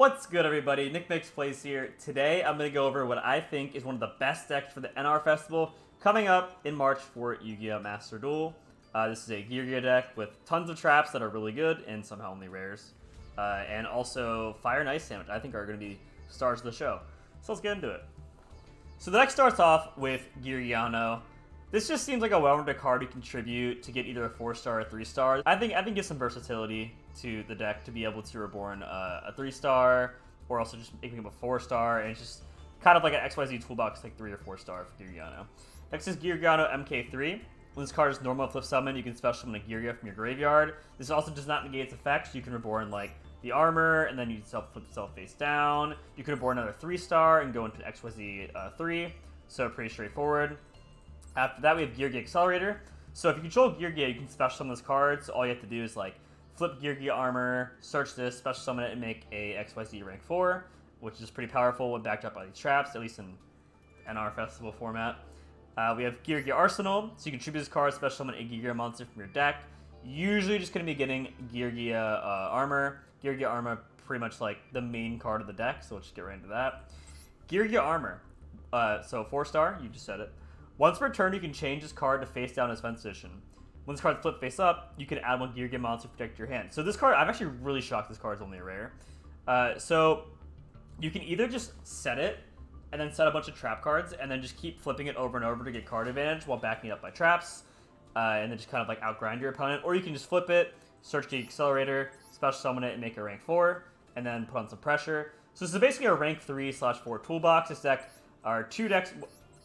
What's good, everybody? NicMakesPlays here. Today, I'm going to go over what I think is one of the best decks for the NR Festival coming up in March for Yu-Gi-Oh! Master Duel. This is a Yu-Gi-Oh! Deck with tons of traps that are really good and somehow only rares. And also Fire and Ice Sandwich, I think are going to be stars of the show. So let's get into it. So the deck starts off with Yu-Gi-Oh! This just seems like a well-rounded card to contribute to get either a 4-star or 3-star. I think gives some versatility to the deck to be able to reborn a 3-star, or also just making him a 4-star, and it's just kind of like an XYZ toolbox, like 3 or 4-star for Yu-Gi-Oh! Next is Yu-Gi-Oh! MK3. When this card is normal flip summon, you can special summon a Yu-Gi-Oh! From your graveyard. This also does not negate its effects. You can reborn like the armor, and then you flip itself face down. You can reborn another 3-star and go into XYZ 3, so pretty straightforward. After that, we have Yu-Gi-Oh! Accelerator. So if you control Yu-Gi-Oh!, you can special summon this card. So all you have to do is like flip Yu-Gi-Oh! Armor, search this, special summon it, and make a XYZ rank 4, which is pretty powerful when backed up by these traps, at least in NR Festival format. We have Yu-Gi-Oh! Arsenal. So you can tribute this card, special summon a Yu-Gi-Oh! Monster from your deck. Usually just going to be getting Yu-Gi-Oh! Armor. Yu-Gi-Oh! Armor, pretty much like the main card of the deck, so we'll just get right into that. Yu-Gi-Oh! Armor. So 4-star, you just said it. Once per turn, you can change this card to face down in its position. When this card's flipped face up, you can add one Yu-Gi-Oh! Monster to protect your hand. So this card, I'm actually really shocked this card is only a rare. So you can either just set it, and then set a bunch of trap cards, and then just keep flipping it over and over to get card advantage while backing it up by traps, and then just kind of like outgrind your opponent. Or you can just flip it, search the Accelerator, special summon it, and make a rank 4, and then put on some pressure. So this is basically a rank 3/4 toolbox. This deck are two decks,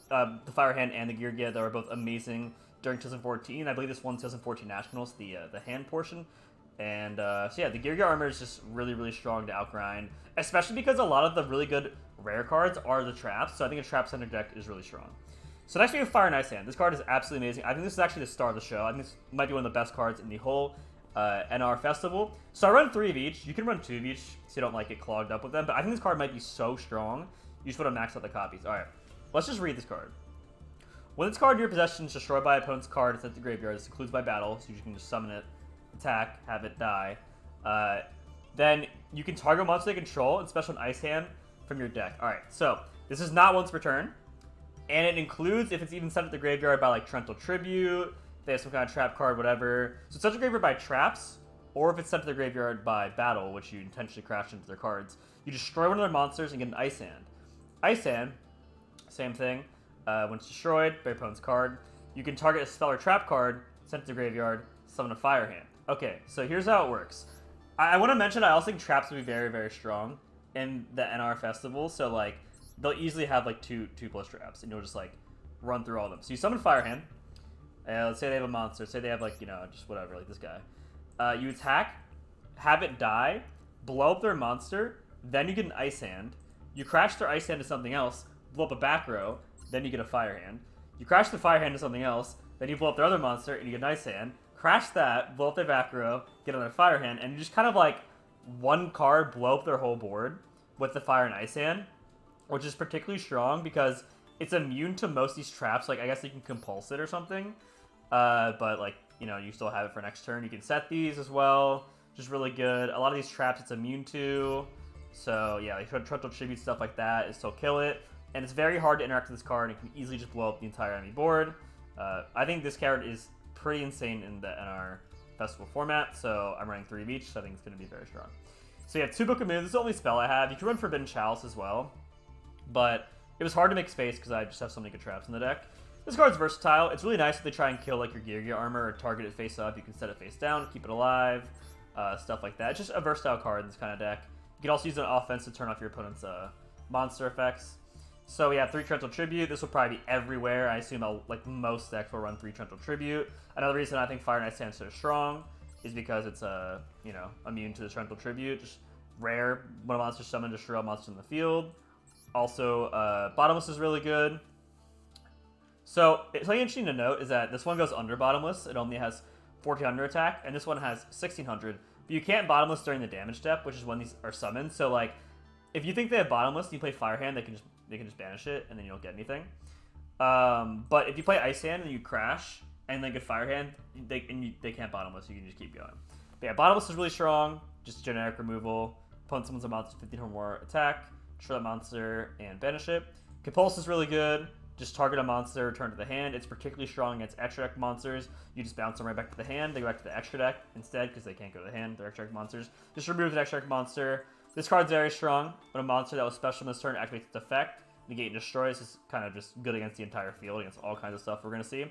the Fire Hand and the Yu-Gi-Oh! That were both amazing during 2014. I believe this won 2014 Nationals, the hand portion. And so yeah, the Yu-Gi-Oh! Armor is just really, really strong to outgrind, especially because a lot of the really good rare cards are the traps. So I think a trap-centered deck is really strong. So next we have Fire and Ice Hand. This card is absolutely amazing. I think this is actually the star of the show. I think this might be one of the best cards in the whole NR Festival. So I run 3 of each. You can run 2 of each so you don't like get clogged up with them. But I think this card might be so strong, you just want to max out the copies. All right. Let's just read this card. When this card in your possession is destroyed by opponent's card, it's at the graveyard. This includes by battle, so you can just summon it, attack, have it die. Then you can target a monster they control and special an Ice Hand from your deck. Alright, so this is not once per turn, and it includes if it's even sent at the graveyard by like Torrential Tribute, if they have some kind of trap card, whatever. So it's sent to the graveyard by traps, or if it's sent to the graveyard by battle, which you intentionally crash into their cards, you destroy one of their monsters and get an Ice Hand. Ice Hand, same thing. When it's destroyed by opponent's card, you can target a spell or trap card, sent to the graveyard, summon a Fire Hand. Okay, so here's how it works. I want to mention I also think traps will be very, very strong in the NR Festival. So like they'll easily have like 2+ traps, and you'll just like run through all of them. So you summon Fire Hand. Let's say they have a monster. Say they have like just whatever, like this guy. You attack, have it die, blow up their monster, then you get an Ice Hand. You crash their Ice Hand to something else, blow up a back row, then you get a Fire Hand. You crash the Fire Hand to something else, then you blow up their other monster and you get an Ice Hand. Crash that, blow up their back row, get another Fire Hand, and you just kind of like one card blow up their whole board with the Fire and Ice Hand, which is particularly strong because it's immune to most of these traps. Like I guess you can compulse it or something, but like you still have it for next turn. You can set these as well, just really good. A lot of these traps it's immune to. So yeah, like Torrential Tribute, stuff like that, is still kill it. And it's very hard to interact with this card, and it can easily just blow up the entire enemy board. I think this card is pretty insane in the NR Festival format, so I'm running 3 of each, so I think it's going to be very strong. So you have 2 Book of Moons. This is the only spell I have. You can run Forbidden Chalice as well, but it was hard to make space because I just have so many good traps in the deck. This card's versatile. It's really nice if they try and kill like your Yu-Gi-Oh! Armor or target it face up. You can set it face down, keep it alive, stuff like that. It's just a versatile card in this kind of deck. You can also use an offense to turn off your opponent's monster effects. So we have 3 Torrential Tribute. This will probably be everywhere. I assume like most decks will run 3 Torrential Tribute. Another reason I think Fire and Ice Hand is so strong is because it's immune to the Torrential Tribute. Just rare when a monster summoned, destroy all monsters in the field. Also, Bottomless is really good. So something interesting to note is that this one goes under Bottomless. It only has 1400 attack, and this one has 1600. But you can't Bottomless during the damage step, which is when these are summoned. So like, if you think they have Bottomless and you play Fire Hand, they can just banish it, and then you don't get anything. But if you play Ice Hand and you crash and then get Fire Hand, they can't Bottomless. You can just keep going. But yeah, Bottomless is really strong. Just generic removal. opponent summons a monster 15 or more attack, destroy that monster, and banish it. Compulse is really good. Just target a monster, return to the hand. It's particularly strong against extra deck monsters. You just bounce them right back to the hand. They go back to the extra deck instead because they can't go to the hand. They're extra deck monsters. Just remove an extra deck monster. This card's very strong. When a monster that was special in this turn activates its effect, negate and destroy. This is kind of just good against the entire field, against all kinds of stuff we're going to see.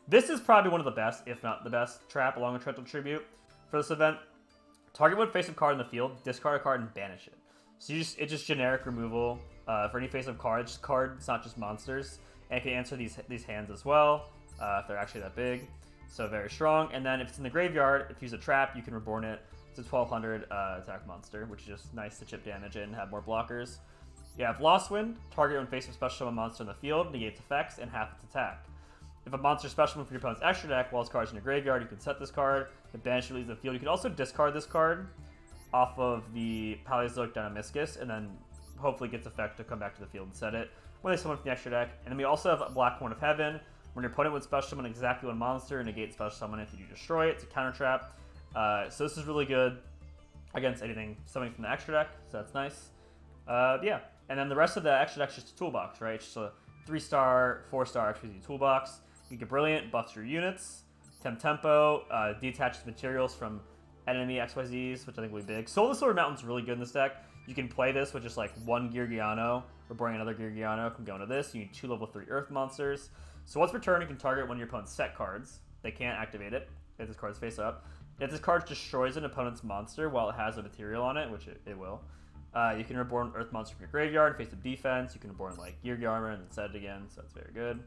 This is probably one of the best, if not the best, trap along with Torrential Tribute for this event. Target one face-up card in the field, discard a card, and banish it. So it's just generic removal for any face-up card. It's just card, it's not just monsters. And it can answer these hands as well, if they're actually that big. So very strong. And then if it's in the graveyard, if you use a trap, you can reborn it. It's a 1200 attack monster, which is just nice to chip damage and have more blockers. You have Lost Wind. Target when face-up special summon a monster in the field, negates effects, and half its attack. If a monster special summon from your opponent's extra deck while its card's in your graveyard, you can set this card. If banished, leaves the field. You can also discard this card off of the Paleozoic Dynamiscus, and then hopefully gets effect to come back to the field and set it when they summon from the extra deck. And then we also have a Black Horn of Heaven. When your opponent would special summon exactly one monster, negate special summon if you do destroy it. It's a counter trap. So this is really good against anything summoning from the extra deck, so that's nice. Yeah, and then the rest of the extra deck is just a toolbox, right? It's just a 3-star, 4-star XYZ toolbox. You get Brilliant, buffs your units. Tempo, detaches materials from enemy XYZs, which I think will be big. Soul of the Silver Mountain's really good in this deck. You can play this with just like one Geargiano, or bring another Geargiano, can go into this. You need 2 level 3 Earth monsters. So once per turn, you can target one of your opponent's set cards. They can't activate it if this card's face up. If this card destroys an opponent's monster while it has a material on it, which it will, you can reborn Earth monster from your graveyard, face up defense. You can reborn like Gear Armor and then set it again, so that's very good.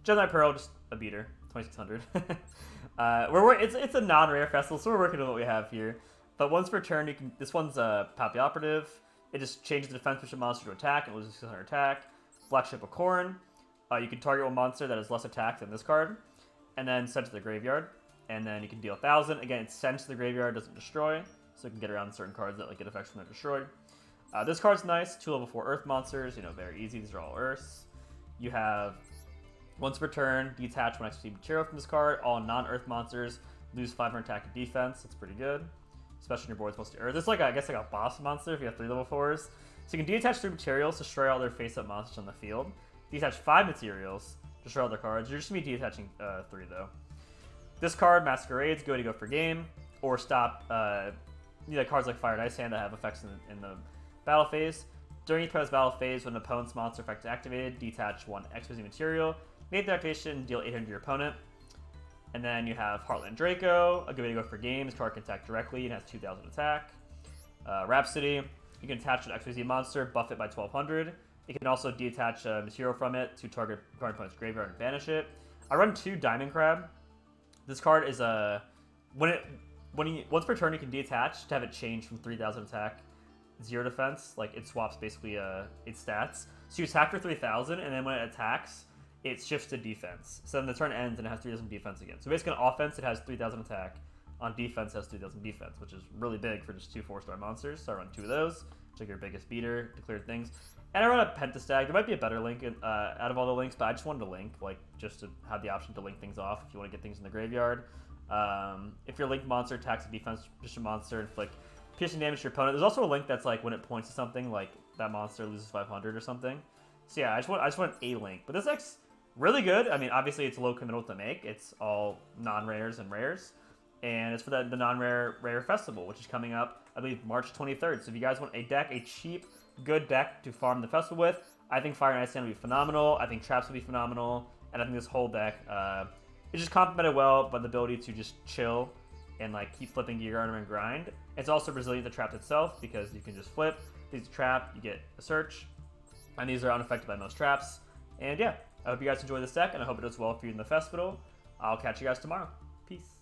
Jedi Pearl, just a beater, 2600. It's a non-rare festival, so we're working on what we have here. But once per turn, this one's Papi Operative. It just changes the defense push of monster to attack and loses 600 attack. Black Ship of Corn. You can target one monster that has less attack than this card, and then send to the graveyard. And then you can deal 1,000. Again, it sends to the graveyard, doesn't destroy, so you can get around certain cards that like get effects when they're destroyed. This card's nice. 2 level 4 Earth monsters. Very easy. These are all Earths. You have once per turn, detach one XP material from this card. All non-Earth monsters lose 500 attack and defense. That's pretty good, especially when your board's mostly Earth. This is like I guess like a boss monster if you have 3 level 4s. So you can detach 3 materials, destroy all their face-up monsters on the field. Detach 5 materials, destroy all their cards. You're just gonna be detaching 3 though. This card, Masquerades, go for game, or stop cards like Fire and Ice Hand that have effects in the battle phase. During each opponent's battle phase, when an opponent's monster effect is activated, detach 1 XYZ material, make the activation, deal 800 to your opponent. And then you have Heartland Draco, a good way to go for game. This card can attack directly and has 2,000 attack. Rhapsody, you can attach an XYZ monster, buff it by 1,200. You can also detach a material from it to target opponent's graveyard and banish it. I run 2 Diamond Crab. This card is once per turn you can detach to have it change from 3,000 attack, 0 defense. Like it swaps basically its stats. So you attack for 3,000, and then when it attacks, it shifts to defense. So then the turn ends and it has 3,000 defense again. So basically on offense it has 3,000 attack. On defense it has 3,000 defense, which is really big for just 2 4-star monsters. So I run 2 of those, which are your biggest beater, declared things. And I run a Pentastag. There might be a better link out of all the links, but I just wanted to link, just to have the option to link things off if you want to get things in the graveyard. If your linked monster attacks a defense position monster, inflict piercing damage to your opponent. There's also a link that's like when it points to something, like that monster loses 500 or something. So yeah, I just want a link. But this deck's really good. I mean, obviously it's low committal to make. It's all non-rares and rares. And it's for the non-rare rare festival, which is coming up, I believe, March 23rd. So if you guys want a cheap, good deck to farm the festival with, I think Fire and Ice Hand will be phenomenal. I think Traps will be phenomenal. And I think this whole deck is just complemented well by the ability to just chill and keep flipping Gear Armor and grind. It's also resilient to Traps itself because you can just flip. These trap, you get a search. And these are unaffected by most traps. And yeah, I hope you guys enjoy this deck, and I hope it does well for you in the festival. I'll catch you guys tomorrow. Peace.